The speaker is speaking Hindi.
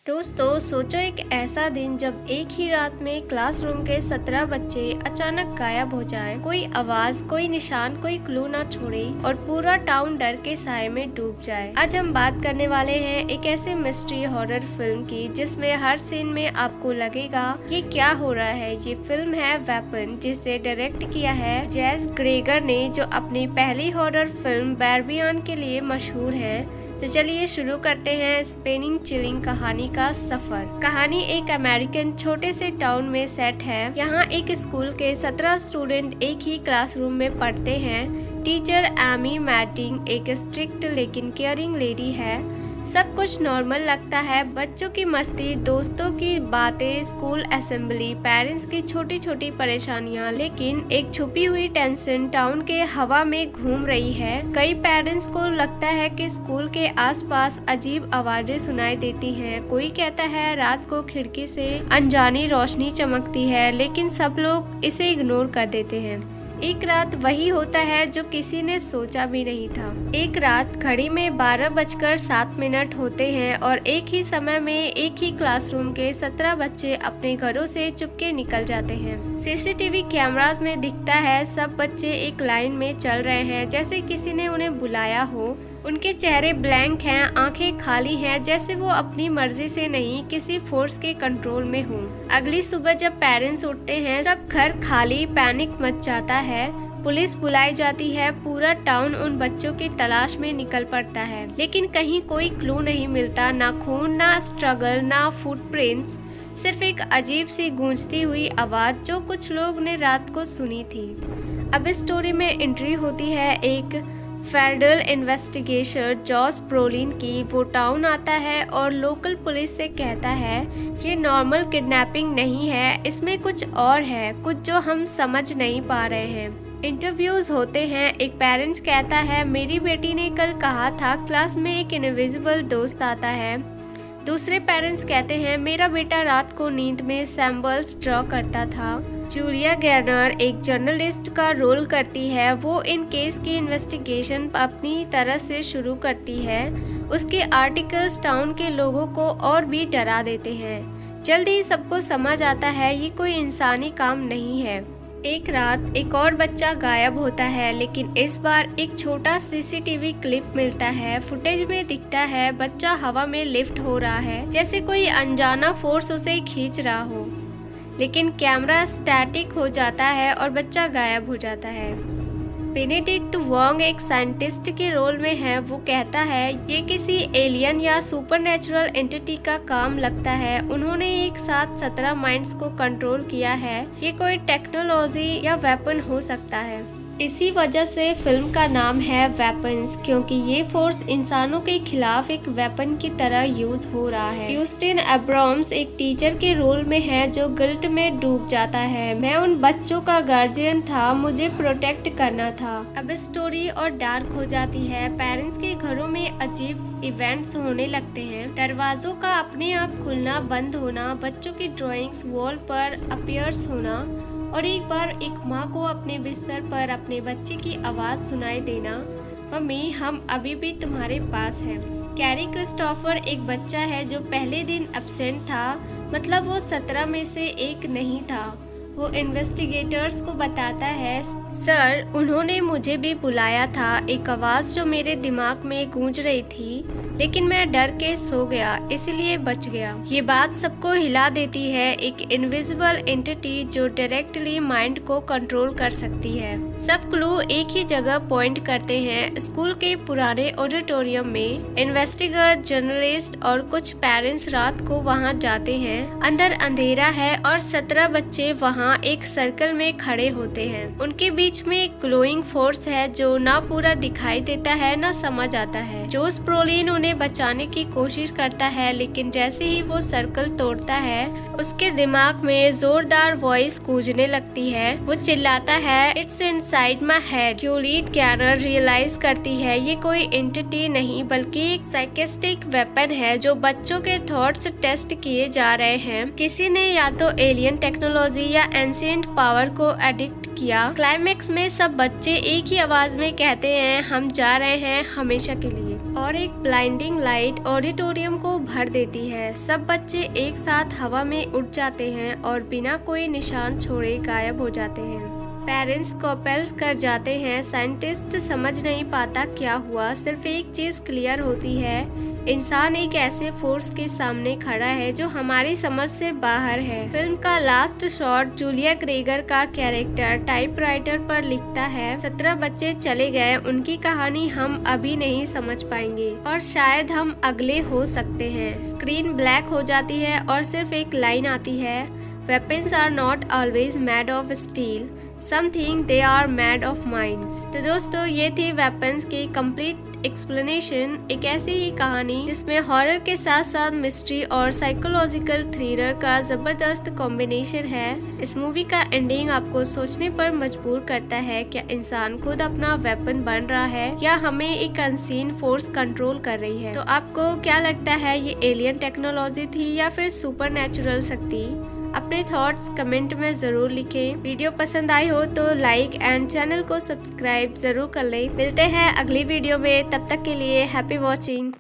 दोस्तों सोचो एक ऐसा दिन जब एक ही रात में क्लासरूम के 17 बच्चे अचानक गायब हो जाएं। कोई आवाज, कोई निशान, कोई क्लू ना छोड़े और पूरा टाउन डर के साए में डूब जाए। आज हम बात करने वाले हैं एक ऐसे मिस्ट्री हॉरर फिल्म की जिसमें हर सीन में आपको लगेगा ये क्या हो रहा है। ये फिल्म है वेपन, जिसे डायरेक्ट किया है जेस ग्रेगर ने, जो अपनी पहली हॉरर फिल्म बार्बियन के लिए मशहूर है। तो चलिए शुरू करते हैं स्पेनिंग चिलिंग कहानी का सफर। कहानी एक अमेरिकन छोटे से टाउन में सेट है। यहाँ एक स्कूल के 17 स्टूडेंट एक ही क्लासरूम में पढ़ते हैं। टीचर एमी मैटिंग एक स्ट्रिक्ट लेकिन केयरिंग लेडी है। सब कुछ नॉर्मल लगता है, बच्चों की मस्ती, दोस्तों की बातें, स्कूल असेंबली, पेरेंट्स की छोटी छोटी परेशानियां, लेकिन एक छुपी हुई टेंशन टाउन के हवा में घूम रही है। कई पेरेंट्स को लगता है कि स्कूल के आसपास अजीब आवाजें सुनाई देती हैं। कोई कहता है रात को खिड़की से अनजानी रोशनी चमकती है, लेकिन सब लोग इसे इग्नोर कर देते हैं। एक रात वही होता है जो किसी ने सोचा भी नहीं था। एक रात घड़ी में 12:07 होते हैं और एक ही समय में एक ही क्लासरूम के 17 बच्चे अपने घरों से चुपके निकल जाते हैं। सीसीटीवी कैमरास में दिखता है सब बच्चे एक लाइन में चल रहे हैं, जैसे किसी ने उन्हें बुलाया हो। उनके चेहरे ब्लैंक हैं, आंखें खाली हैं, जैसे वो अपनी मर्जी से नहीं किसी फोर्स के कंट्रोल में हों। अगली सुबह जब पेरेंट्स उठते हैं, सब घर खाली, पैनिक मच जाता है। पुलिस बुलाई जाती है, पूरा टाउन उन बच्चों की तलाश में निकल पड़ता है, लेकिन कहीं कोई क्लू नहीं मिलता। ना खून, ना स्ट्रगल, ना फुटप्रिंट्स, सिर्फ एक अजीब सी गूंजती हुई आवाज जो कुछ लोग ने रात को सुनी थी। अब इस स्टोरी में एंट्री होती है एक फेडरल इन्वेस्टिगेटर जॉस ब्रोलिन की। वो टाउन आता है और लोकल पुलिस से कहता है ये नॉर्मल किडनैपिंग नहीं है, इसमें कुछ और है, कुछ जो हम समझ नहीं पा रहे हैं। इंटरव्यूज होते हैं। एक पेरेंट्स कहता है मेरी बेटी ने कल कहा था क्लास में एक इनविजिबल दोस्त आता है। दूसरे पेरेंट्स कहते हैं मेरा बेटा रात को नींद में सिंबल्स ड्रॉ करता था। जूलिया गार्नर एक जर्नलिस्ट का रोल करती है। वो इन केस की इन्वेस्टिगेशन अपनी तरह से शुरू करती है। उसके आर्टिकल्स टाउन के लोगों को और भी डरा देते हैं। जल्दी ही सबको समझ आता है ये कोई इंसानी काम नहीं है। एक रात एक और बच्चा गायब होता है, लेकिन इस बार एक छोटा सीसीटीवी क्लिप मिलता है। फुटेज में दिखता है बच्चा हवा में लिफ्ट हो रहा है, जैसे कोई अनजाना फोर्स उसे खींच रहा हो, लेकिन कैमरा स्टैटिक हो जाता है और बच्चा गायब हो जाता है। बेनेडिक्ट वोंग एक साइंटिस्ट के रोल में है। वो कहता है ये किसी एलियन या सुपरनेचुरल एंटिटी का काम लगता है। उन्होंने एक साथ 17 माइंड्स को कंट्रोल किया है। ये कोई टेक्नोलॉजी या वेपन हो सकता है। इसी वजह से फिल्म का नाम है वेपन्स, क्योंकि ये फोर्स इंसानों के खिलाफ एक वेपन की तरह यूज हो रहा है। ह्यूस्टन एब्राम्स एक टीचर के रोल में है जो गिल्ट में डूब जाता है। मैं उन बच्चों का गार्जियन था, मुझे प्रोटेक्ट करना था। अब स्टोरी और डार्क हो जाती है। पेरेंट्स के घरों में अजीब इवेंट्स होने लगते हैं। दरवाजों का अपने आप खुलना बंद होना, बच्चों की ड्राइंग्स वॉल पर अपीयर्स होना, और एक बार एक माँ को अपने बिस्तर पर अपने बच्चे की आवाज सुनाई देना, मम्मी हम अभी भी तुम्हारे पास हैं। कैरी क्रिस्टोफर एक बच्चा है जो पहले दिन एब्सेंट था, मतलब वो 17 में से एक नहीं था। वो इन्वेस्टिगेटर्स को बताता है सर उन्होंने मुझे भी बुलाया था, एक आवाज जो मेरे दिमाग में गूंज रही थी, लेकिन मैं डर के सो गया, इसलिए बच गया। ये बात सबको हिला देती है। एक इनविजिबल एंटिटी जो डायरेक्टली माइंड को कंट्रोल कर सकती है। सब क्लू एक ही जगह पॉइंट करते हैं, स्कूल के पुराने ऑडिटोरियम में। इन्वेस्टिगेटर, जर्नलिस्ट और कुछ पेरेंट्स रात को वहां जाते हैं। अंदर अंधेरा है और 17 बच्चे वहां एक सर्कल में खड़े होते हैं। उनके बीच में एक ग्लोइंग फोर्स है जो ना पूरा दिखाई देता है ना समझ आता है। जोस ब्रोलिन उन्हें बचाने की कोशिश करता है, लेकिन जैसे ही वो सर्कल तोड़ता है उसके दिमाग में जोरदार वॉइस गूंजने लगती है। वो चिल्लाता है it's inside my head. Julia Garner realise करती है ये कोई एंटिटी नहीं बल्कि एक साइकेस्टिक वेपन है जो बच्चों के थॉट्स टेस्ट किए जा रहे हैं। किसी ने या तो एलियन टेक्नोलॉजी या एंशिएंट पावर को एडिक्ट किया। क्लाइमेक्स में सब बच्चे एक ही आवाज में कहते हैं हम जा रहे हैं हमेशा के लिए, और एक ब्लाइंड ब्लाइंडिंग लाइट ऑडिटोरियम को भर देती है। सब बच्चे एक साथ हवा में उड़ जाते हैं और बिना कोई निशान छोड़े गायब हो जाते हैं। पेरेंट्स कॉपेल्स कर जाते हैं। साइंटिस्ट समझ नहीं पाता क्या हुआ। सिर्फ एक चीज क्लियर होती है, इंसान एक ऐसे फोर्स के सामने खड़ा है जो हमारी समझ से बाहर है। फिल्म का लास्ट शॉट जूलिया ग्रेगर का कैरेक्टर टाइपराइटर पर लिखता है, 17 बच्चे चले गए, उनकी कहानी हम अभी नहीं समझ पाएंगे और शायद हम अगले हो सकते हैं। स्क्रीन ब्लैक हो जाती है और सिर्फ एक लाइन आती है, weapons are not always made of steel, something they are made of minds. तो दोस्तों, ये थी वेपन्स की कंप्लीट एक्सप्लेनेशन। एक ऐसी ही कहानी जिसमें हॉरर के साथ साथ मिस्ट्री और साइकोलॉजिकल थ्रिलर का जबरदस्त कॉम्बिनेशन है। इस मूवी का एंडिंग आपको सोचने पर मजबूर करता है, क्या इंसान खुद अपना वेपन बन रहा है या हमें एक अनसीन फोर्स कंट्रोल कर रही है। तो आपको क्या लगता है, ये एलियन टेक्नोलॉजी थी या फिर सुपरनैचुरल शक्ति? अपने थॉट्स कमेंट में जरूर लिखें। वीडियो पसंद आई हो तो लाइक एंड चैनल को सब्सक्राइब जरूर कर लें। मिलते हैं अगली वीडियो में, तब तक के लिए हैप्पी वॉचिंग।